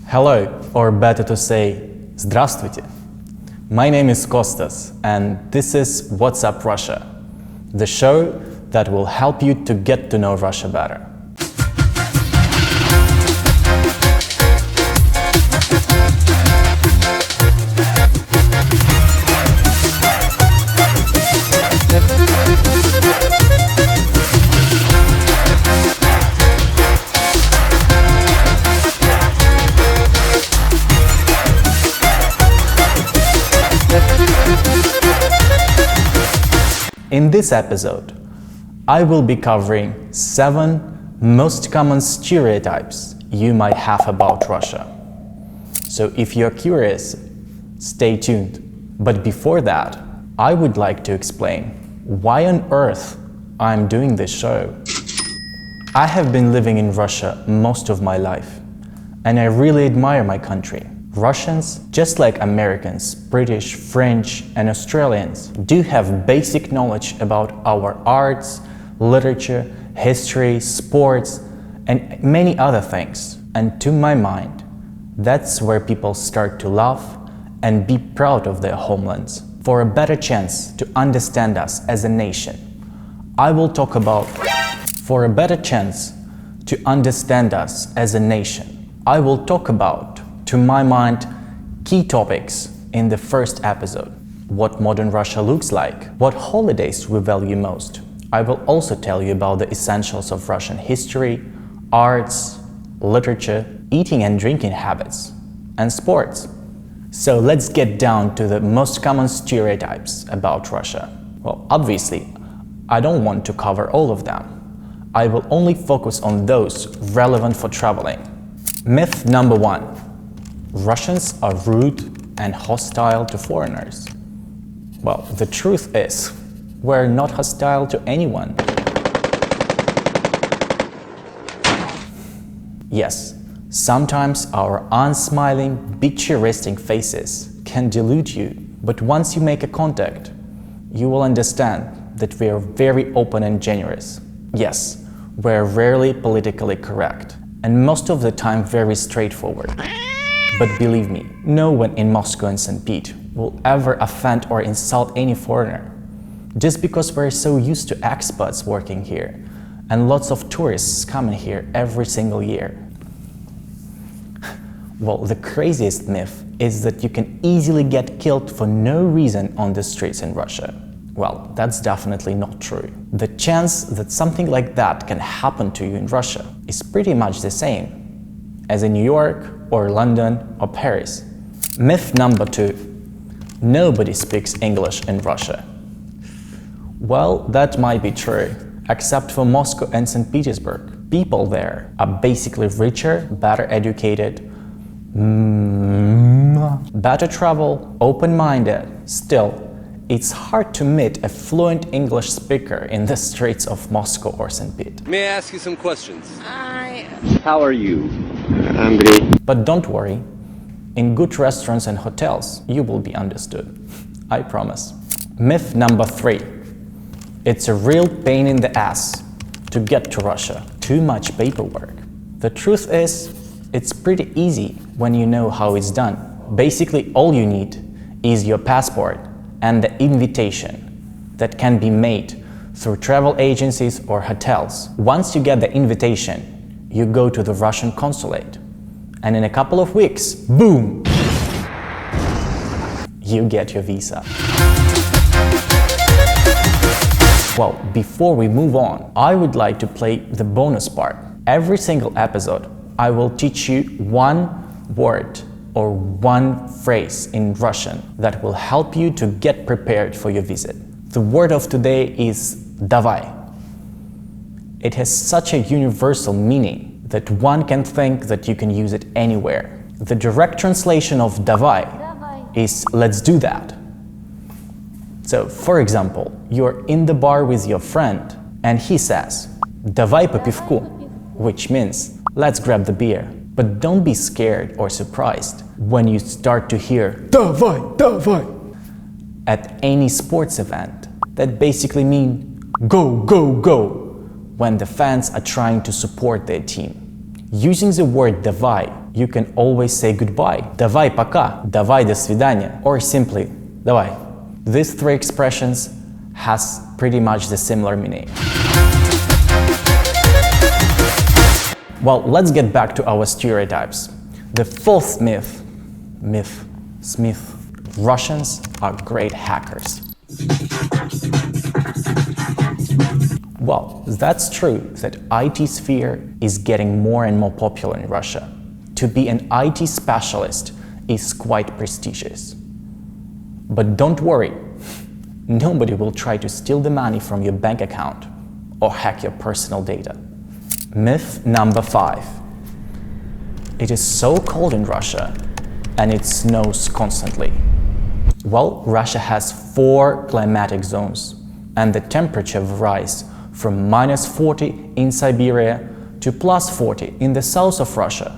Hello, or better to say, Здравствуйте. My name is Kostas, and this is What's Up Russia, the show that will help you to get to know Russia better. In this episode, I will be covering 7 most common stereotypes you might have about Russia. So if you're curious, stay tuned. But before that, I would like to explain why on earth I'm doing this show. I have been living in Russia most of my life, and I really admire my country. Russians, just like Americans, British, French, and Australians, do have basic knowledge about our arts, literature, history, sports, and many other things. And to my mind, that's where people start to love and be proud of their homelands. For a better chance to understand us as a nation, I will talk about for a better chance to understand us as a nation. I will talk about, to my mind, key topics in the first episode. What modern Russia looks like, what holidays we value most. I will also tell you about the essentials of Russian history, arts, literature, eating and drinking habits, and sports. So let's get down to the most common stereotypes about Russia. Well, obviously, I don't want to cover all of them. I will only focus on those relevant for traveling. Myth number 1. Russians are rude and hostile to foreigners. Well, the truth is, we're not hostile to anyone. Yes, sometimes our unsmiling, bitchy resting faces can delude you, but once you make a contact, you will understand that we are very open and generous. Yes, we're rarely politically correct, and most of the time very straightforward. But believe me, no one in Moscow and St. Pete will ever offend or insult any foreigner, just because we're so used to expats working here and lots of tourists coming here every single year. Well, the craziest myth is that you can easily get killed for no reason on the streets in Russia. Well, that's definitely not true. The chance that something like that can happen to you in Russia is pretty much the same as in New York or London or Paris. Myth number 2. Nobody speaks English in Russia. Well, that might be true, except for Moscow and St. Petersburg. People there are basically richer, better educated, better travel, open-minded. Still, it's hard to meet a fluent English speaker in the streets of Moscow or St. Pete. May I ask you some questions? How are you? But don't worry, in good restaurants and hotels, you will be understood. I promise. Myth number 3. It's a real pain in the ass to get to Russia. Too much paperwork. The truth is, it's pretty easy when you know how it's done. Basically, all you need is your passport and the invitation that can be made through travel agencies or hotels. Once you get the invitation, you go to the Russian consulate, and in a couple of weeks, boom, you get your visa. Well, before we move on, I would like to play the bonus part. Every single episode, I will teach you one word or one phrase in Russian that will help you to get prepared for your visit. The word of today is "давай." It has such a universal meaning that one can think that you can use it anywhere. The direct translation of "давай" is "let's do that." So, for example, you're in the bar with your friend and he says "давай по пивку," which means "let's grab the beer." But don't be scared or surprised when you start to hear "давай, давай" at any sports event. That basically means "go, go, go" when the fans are trying to support their team. Using the word "давай" you can always say goodbye. Давай пока, давай до свидания, or simply давай. These three expressions has pretty much the similar meaning. Well, let's get back to our stereotypes. The fourth myth, Russians are great hackers. Well, that's true that IT sphere is getting more and more popular in Russia. To be an IT specialist is quite prestigious. But don't worry, nobody will try to steal the money from your bank account or hack your personal data. Myth number 5. It is so cold in Russia and it snows constantly. Well, Russia has 4 climatic zones and the temperature varies from -40 in Siberia to +40 in the south of Russia.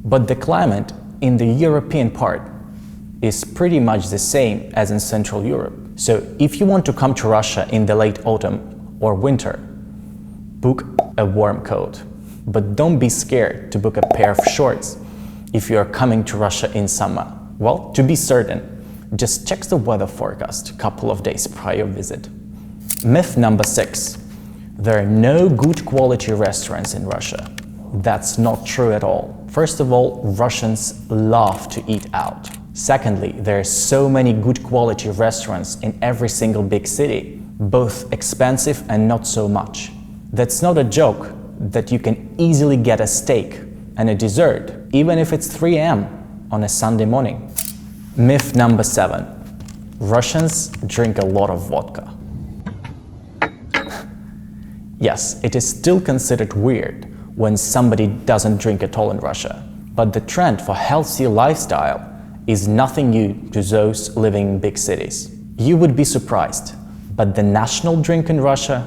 But the climate in the European part is pretty much the same as in Central Europe. So if you want to come to Russia in the late autumn or winter, book a warm coat. But don't be scared to book a pair of shorts if you are coming to Russia in summer. Well, to be certain, just check the weather forecast a couple of days prior visit. Myth number 6. There are no good quality restaurants in Russia. That's not true at all. First of all, Russians love to eat out. Secondly, there are so many good quality restaurants in every single big city, both expensive and not so much. That's not a joke that you can easily get a steak and a dessert, even if it's 3 a.m. on a Sunday morning. Myth number 7. Russians drink a lot of vodka. Yes, it is still considered weird when somebody doesn't drink at all in Russia, but the trend for healthy lifestyle is nothing new to those living in big cities. You would be surprised, but the national drink in Russia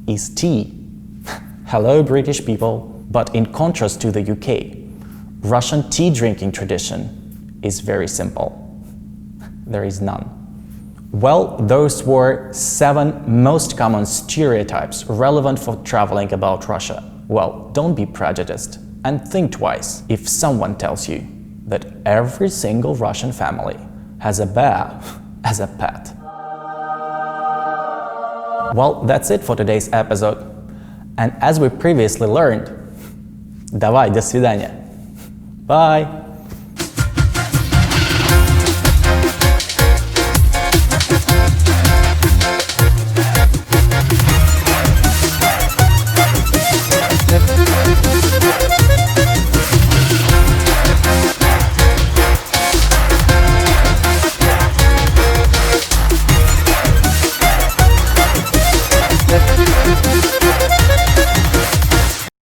is tea. Hello, British people. But in contrast to the UK, Russian tea drinking tradition is very simple. There is none. Well, those were 7 most common stereotypes relevant for traveling about Russia. Well, don't be prejudiced and think twice if someone tells you that every single Russian family has a bear as a pet. Well, that's it for today's episode. And as we previously learned, давай, до свидания. Bye!